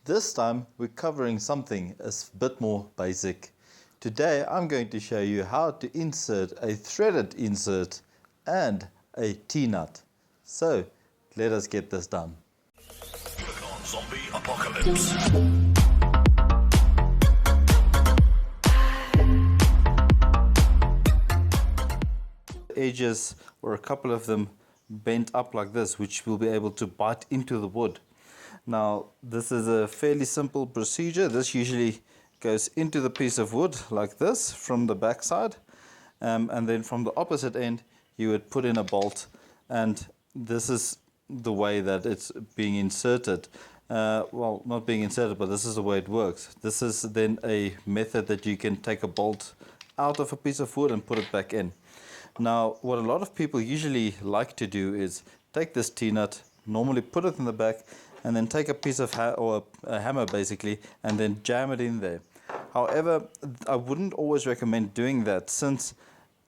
This time we're covering something a bit more basic. Today I'm going to show you how to insert a threaded insert and a T-nut. So let us get this done. Zombie apocalypse. Edges or a couple of them bent up like this, which will be able to bite into the wood. Now this is a fairly simple procedure. This usually goes into the piece of wood like this from the back side, and then from the opposite end you would put in a bolt, and this is the way that it's being inserted. Well, not being inserted, but this is the way it works. This is then a method that you can take a bolt out of a piece of wood and put it back in. Now what a lot of people usually like to do is take this T-nut, normally put it in the back, and then take a piece of a hammer basically, and then jam it in there. However, I wouldn't always recommend doing that, since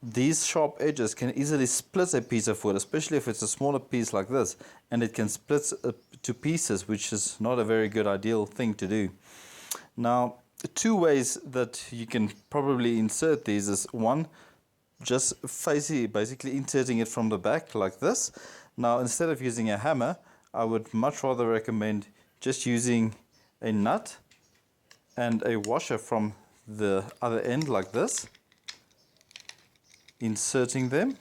these sharp edges can easily split a piece of wood, especially if it's a smaller piece like this, and it can split to pieces, which is not a very good ideal thing to do. Now, two ways that you can probably insert these is, one, just basically inserting it from the back like this. Now instead of using a hammer, I would much rather recommend just using a nut and a washer from the other end like this, inserting them.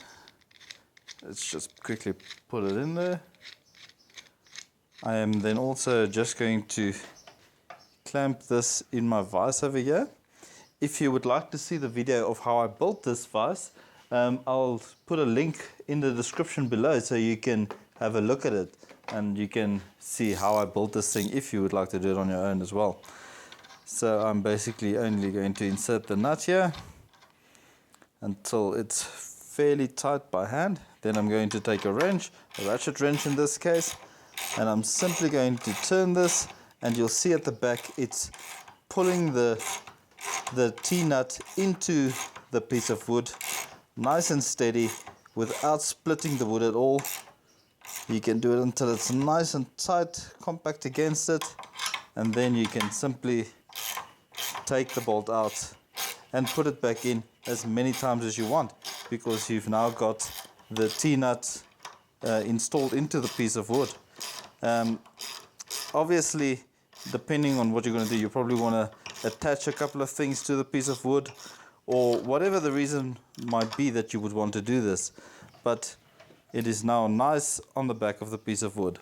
Let's just quickly put it in there. I am then also just going to clamp this in my vise over here. If you would like to see the video of how I built this vise, I'll put a link in the description below so you can have a look at it and you can see how I built this thing if you would like to do it on your own as well. So I'm basically only going to insert the nut here until it's fairly tight by hand. Then I'm going to take a wrench, a ratchet wrench in this case, and I'm simply going to turn this, and you'll see at the back it's pulling the T-nut into the piece of wood nice and steady without splitting the wood at all. You can do it until it's nice and tight, compact against it, and then you can simply take the bolt out and put it back in as many times as you want, because you've now got the T-nut installed into the piece of wood. Obviously, depending on what you're going to do, you probably want to attach a couple of things to the piece of wood, or whatever the reason might be that you would want to do this, but it is now nice on the back of the piece of wood.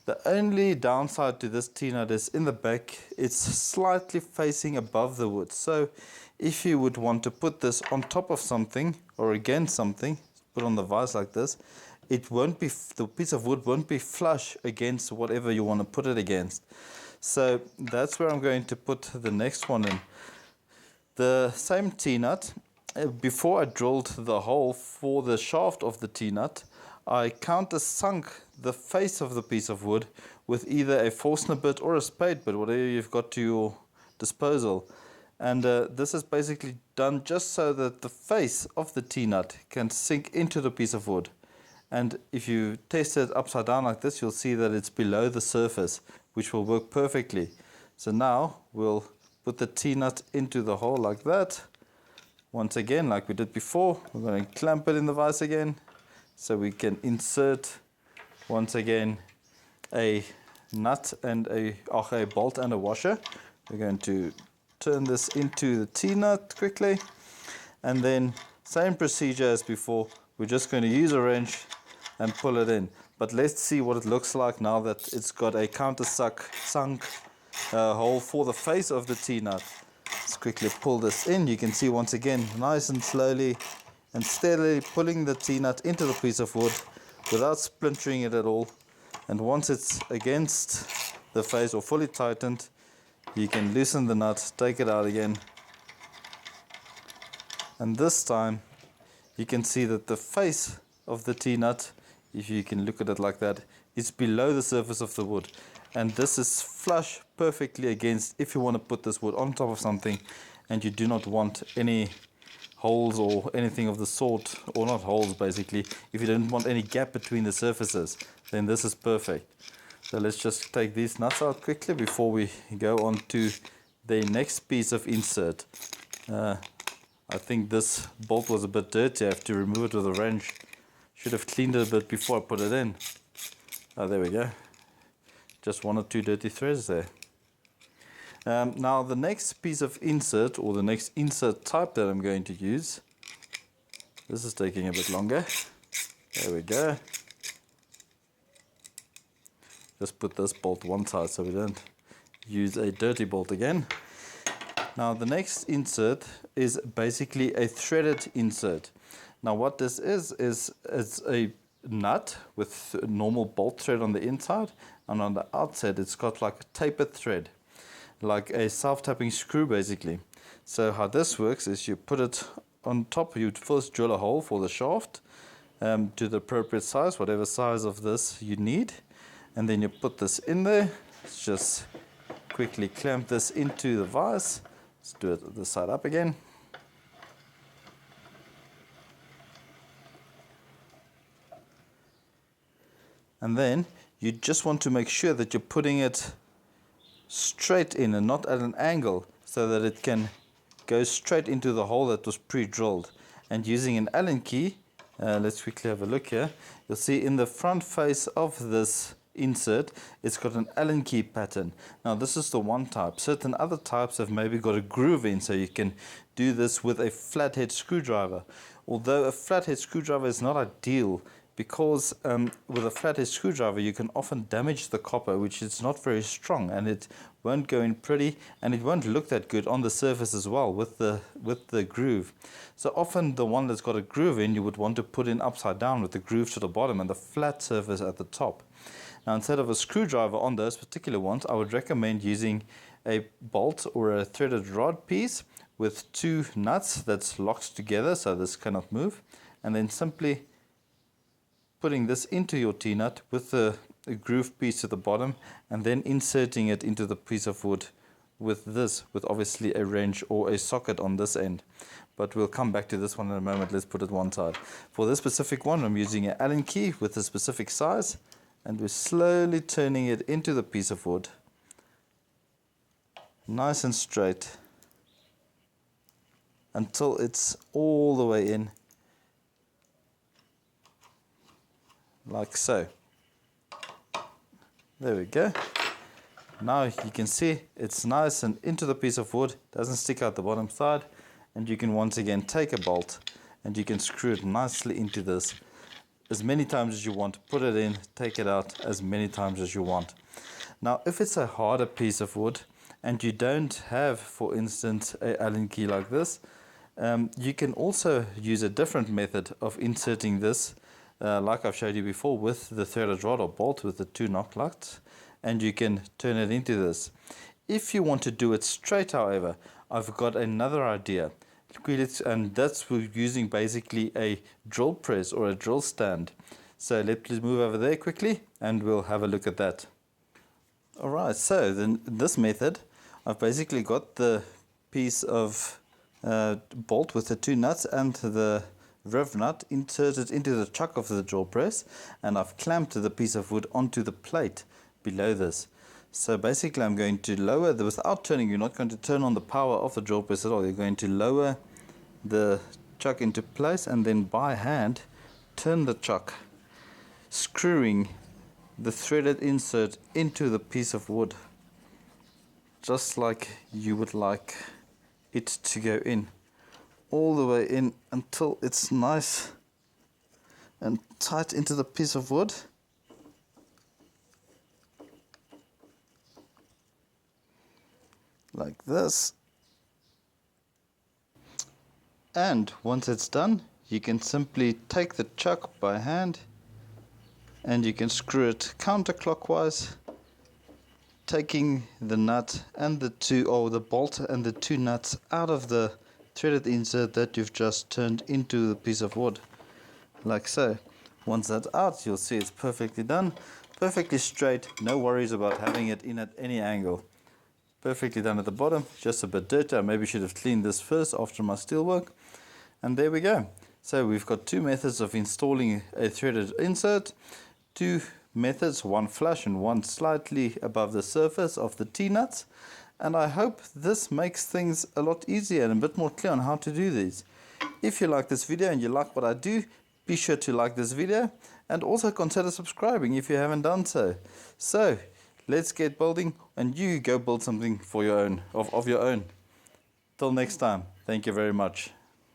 The only downside to this T-nut is in the back it's slightly facing above the wood, so if you would want to put this on top of something or against something, put on the vise like this, it won't be, the piece of wood won't be flush against whatever you want to put it against. So that's where I'm going to put the next one in. The same T-nut, before I drilled the hole for the shaft of the T-nut, I countersunk the face of the piece of wood with either a Forstner bit or a spade bit, whatever you've got to your disposal. And this is basically done just so that the face of the T-nut can sink into the piece of wood. And if you test it upside down like this, you'll see that it's below the surface, which will work perfectly. So now we'll put the T-nut into the hole like that. Once again, like we did before, we're going to clamp it in the vise again, so we can insert once again a nut and a bolt and a washer. We're going to turn this into the T-nut quickly, and then same procedure as before. We're just going to use a wrench and pull it in. But let's see what it looks like now that it's got a sunk hole for the face of the T-nut. Let's quickly pull this in. You can see once again, nice and slowly and steadily pulling the T-nut into the piece of wood without splintering it at all. And once it's against the face or fully tightened, you can loosen the nut, take it out again. And this time you can see that the face of the T-nut, if you can look at it like that, is below the surface of the wood. And this is flush perfectly against, if you want to put this wood on top of something and you do not want any holes or anything of the sort, or not holes basically, if you don't want any gap between the surfaces, then this is perfect. So let's just take these nuts out quickly before we go on to the next piece of insert. I think this bolt was a bit dirty. I have to remove it with a wrench. Should have cleaned it a bit before I put it in. Oh, there we go. Just one or two dirty threads there. Now the next piece of insert, or the next insert type that I'm going to use, this is taking a bit longer. There we go. Just put this bolt one side so we don't use a dirty bolt again. Now the next insert is basically a threaded insert. Now what this is it's a nut with normal bolt thread on the inside, and on the outside it's got like a tapered thread, like a self-tapping screw basically. So how this works is you put it on top, you'd first drill a hole for the shaft to the appropriate size, whatever size of this you need, and then you put this in there. Let's just quickly clamp this into the vise. Let's do it this side up again. And then you just want to make sure that you're putting it straight in and not at an angle, so that it can go straight into the hole that was pre-drilled. And using an Allen key, let's quickly have a look here. You'll see in the front face of this insert, it's got an Allen key pattern. Now this is the one type. Certain other types have maybe got a groove in, so you can do this with a flathead screwdriver. Although a flathead screwdriver is not ideal, because with a flathead screwdriver you can often damage the copper, which is not very strong, and it won't go in pretty, and it won't look that good on the surface as well with the groove. So often the one that's got a groove in, you would want to put in upside down with the groove to the bottom and the flat surface at the top. Now instead of a screwdriver on those particular ones, I would recommend using a bolt or a threaded rod piece with two nuts that's locked together so this cannot move, and then simply putting this into your T-nut with the groove piece at the bottom, and then inserting it into the piece of wood with obviously a wrench or a socket on this end. But we'll come back to this one in a moment. Let's put it one side. For this specific one, I'm using an Allen key with a specific size, and we're slowly turning it into the piece of wood. Nice and straight until it's all the way in, like so. There we go. Now you can see it's nice and into the piece of wood, doesn't stick out the bottom side, and you can once again take a bolt and you can screw it nicely into this as many times as you want. Put it in, take it out as many times as you want. Now if it's a harder piece of wood and you don't have, for instance, a Allen key like this, you can also use a different method of inserting this, like I've showed you before, with the threaded rod or bolt with the two knock nuts, and you can turn it into this. If you want to do it straight, however, I've got another idea, and that's using basically a drill press or a drill stand. So let's move over there quickly and we'll have a look at that. Alright, so then this method, I've basically got the piece of bolt with the two nuts and the rev nut inserted into the chuck of the drill press, and I've clamped the piece of wood onto the plate below this. So basically I'm going to lower without turning. You're not going to turn on the power of the drill press at all. You're going to lower the chuck into place and then by hand turn the chuck, screwing the threaded insert into the piece of wood, just like you would like it to go in, all the way in until it's nice and tight into the piece of wood. Like this. And once it's done, you can simply take the chuck by hand and you can screw it counterclockwise, taking the nut and the bolt and the two nuts out of the threaded insert that you've just turned into the piece of wood, like so. Once that's out, you'll see it's perfectly done, perfectly straight, no worries about having it in at any angle. Perfectly done at the bottom, just a bit dirty. I maybe should have cleaned this first after my steel work. And there we go. So we've got two methods of installing a threaded insert, two methods, one flush and one slightly above the surface of the T-nuts. And I hope this makes things a lot easier and a bit more clear on how to do these. If you like this video and you like what I do, be sure to like this video and also consider subscribing if you haven't done so. So let's get building and you go build something for your own, of your own. Till next time, thank you very much.